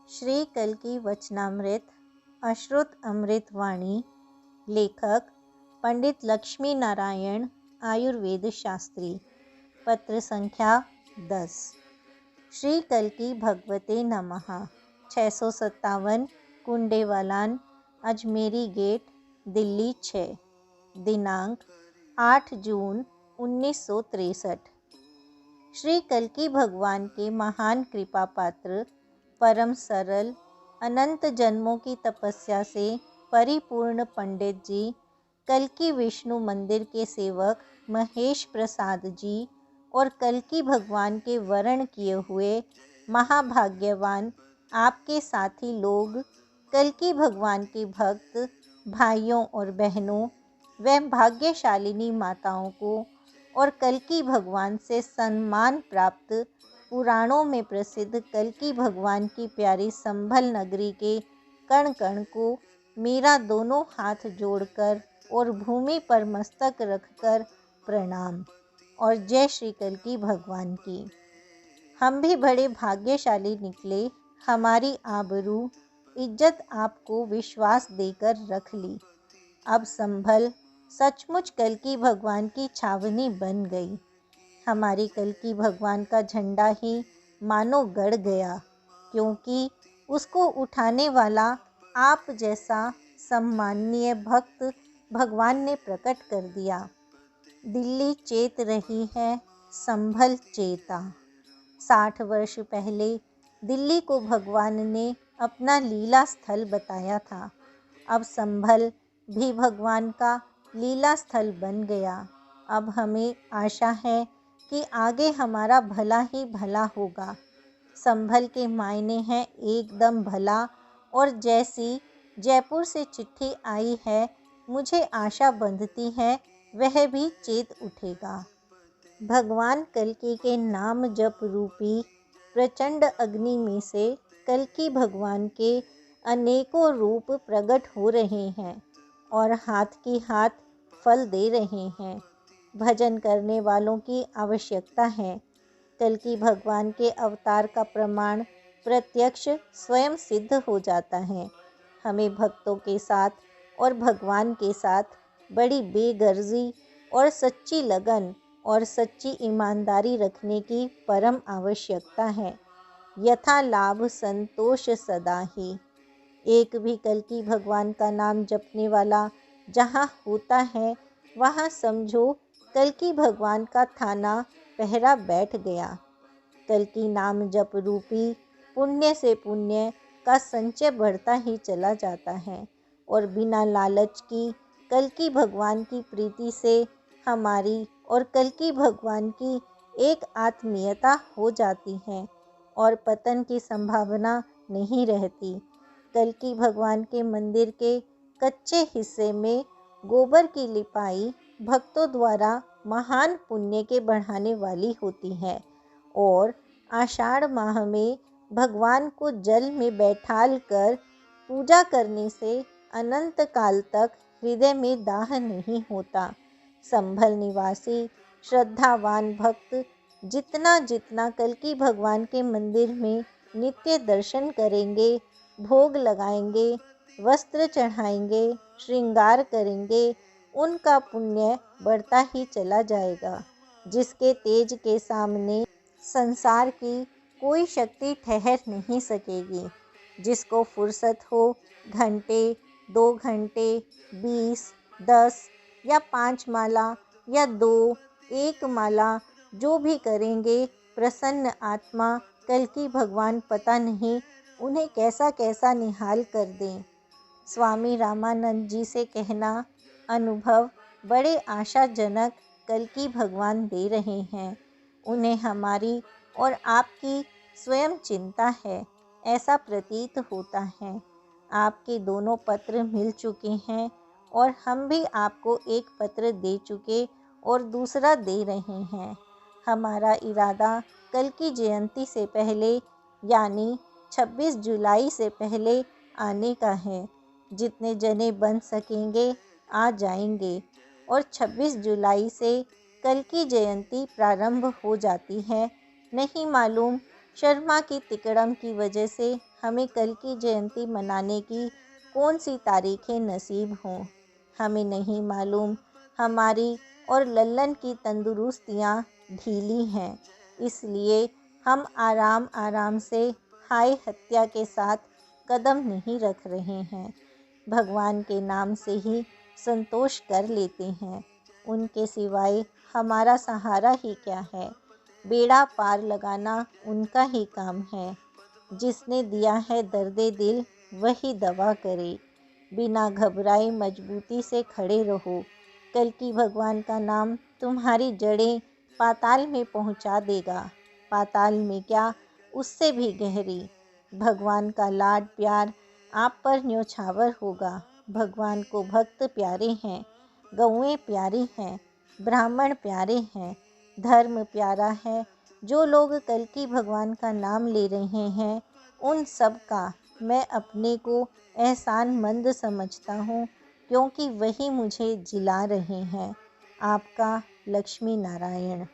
श्री कल्कि वचनामृत अश्रुत अमृत वाणी। लेखक पंडित लक्ष्मी नारायण आयुर्वेद शास्त्री। पत्र संख्या 10। श्री कल्कि भगवते नमः। 657 कुंडेवालान, अजमेरी गेट, दिल्ली 6। दिनांक 8 जून 1963। श्री कल्कि भगवान के महान कृपा पात्र, परम सरल, अनंत जन्मों की तपस्या से परिपूर्ण पंडित जी, कल्कि विष्णु मंदिर के सेवक महेश प्रसाद जी और कल्कि भगवान के वरण किए हुए महाभाग्यवान आपके साथी लोग, कल्कि भगवान के भक्त भाइयों और बहनों व भाग्यशालिनी माताओं को और कल्कि भगवान से सम्मान प्राप्त पुराणों में प्रसिद्ध कल्कि भगवान की प्यारी संभल नगरी के कण कण को मेरा दोनों हाथ जोड़कर और भूमि पर मस्तक रखकर प्रणाम और जय श्री कल्कि भगवान की। हम भी बड़े भाग्यशाली निकले। हमारी आबरू इज्जत आपको विश्वास देकर रख ली। अब संभल सचमुच कल्कि भगवान की छावनी बन गई। हमारी कल्कि भगवान का झंडा ही मानो गड़ गया, क्योंकि उसको उठाने वाला आप जैसा सम्माननीय भक्त भगवान ने प्रकट कर दिया। दिल्ली चेत रही है, संभल चेता। 60 वर्ष पहले दिल्ली को भगवान ने अपना लीला स्थल बताया था। अब संभल भी भगवान का लीला स्थल बन गया। अब हमें आशा है कि आगे हमारा भला ही भला होगा। संभल के मायने हैं एकदम भला, और जैसी जयपुर से चिट्ठी आई है, मुझे आशा बंधती है वह भी चेत उठेगा। भगवान कल्कि के नाम जप रूपी प्रचंड अग्नि में से कल्कि भगवान के अनेकों रूप प्रकट हो रहे हैं और हाथ की हाथ फल दे रहे हैं। भजन करने वालों की आवश्यकता है। कल्कि भगवान के अवतार का प्रमाण प्रत्यक्ष स्वयं सिद्ध हो जाता है। हमें भक्तों के साथ और भगवान के साथ बड़ी बेगर्जी और सच्ची लगन और सच्ची ईमानदारी रखने की परम आवश्यकता है। यथा लाभ संतोष सदा ही। एक भी कल्कि भगवान का नाम जपने वाला जहाँ होता है, वहाँ समझो कल्कि भगवान का थाना पहरा बैठ गया। कल्कि नाम जप रूपी पुण्य से पुण्य का संचय बढ़ता ही चला जाता है, और बिना लालच की कल्कि भगवान की प्रीति से हमारी और कल्कि भगवान की एक आत्मीयता हो जाती है और पतन की संभावना नहीं रहती। कल्कि भगवान के मंदिर के कच्चे हिस्से में गोबर की लिपाई भक्तों द्वारा महान पुण्य के बढ़ाने वाली होती है, और आषाढ़ माह में भगवान को जल में बैठाल कर पूजा करने से अनंत काल तक हृदय में दाह नहीं होता। संभल निवासी श्रद्धावान भक्त जितना जितना कल्कि भगवान के मंदिर में नित्य दर्शन करेंगे, भोग लगाएंगे, वस्त्र चढ़ाएंगे, श्रृंगार करेंगे, उनका पुण्य बढ़ता ही चला जाएगा, जिसके तेज के सामने संसार की कोई शक्ति ठहर नहीं सकेगी। जिसको फुर्सत हो घंटे, 2 घंटे, 20, 10 या 5 माला या 2, 1 माला जो भी करेंगे, प्रसन्न आत्मा कल्कि भगवान पता नहीं उन्हें कैसा कैसा निहाल कर दें। स्वामी रामानंद जी से कहना, अनुभव बड़े आशाजनक कल्कि भगवान दे रहे हैं। उन्हें हमारी और आपकी स्वयं चिंता है, ऐसा प्रतीत होता है। आपके दोनों पत्र मिल चुके हैं और हम भी आपको एक पत्र दे चुके और दूसरा दे रहे हैं। हमारा इरादा कल्कि जयंती से पहले यानी 26 जुलाई से पहले आने का है। जितने जने बन सकेंगे आ जाएंगे, और 26 जुलाई से कल्कि जयंती प्रारंभ हो जाती है। नहीं मालूम शर्मा की तिकड़म की वजह से हमें कल की जयंती मनाने की कौन सी तारीखें नसीब हों। हमें नहीं मालूम हमारी और लल्लन की तंदुरुस्तियाँ ढीली हैं, इसलिए हम आराम आराम से हाय हत्या के साथ कदम नहीं रख रहे हैं। भगवान के नाम से ही संतोष कर लेते हैं। उनके सिवाय हमारा सहारा ही क्या है। बेड़ा पार लगाना उनका ही काम है। जिसने दिया है दर्दे दिल वही दवा करे। बिना घबराए मजबूती से खड़े रहो। कल की भगवान का नाम तुम्हारी जड़ें पाताल में पहुंचा देगा। पाताल में क्या, उससे भी गहरी। भगवान का लाड प्यार आप पर न्योछावर होगा। भगवान को भक्त प्यारे हैं, गौएं प्यारी हैं, ब्राह्मण प्यारे हैं, धर्म प्यारा है। जो लोग कल की भगवान का नाम ले रहे हैं उन सब का मैं अपने को एहसानमंद समझता हूँ, क्योंकि वही मुझे जिला रहे हैं। आपका लक्ष्मी नारायण।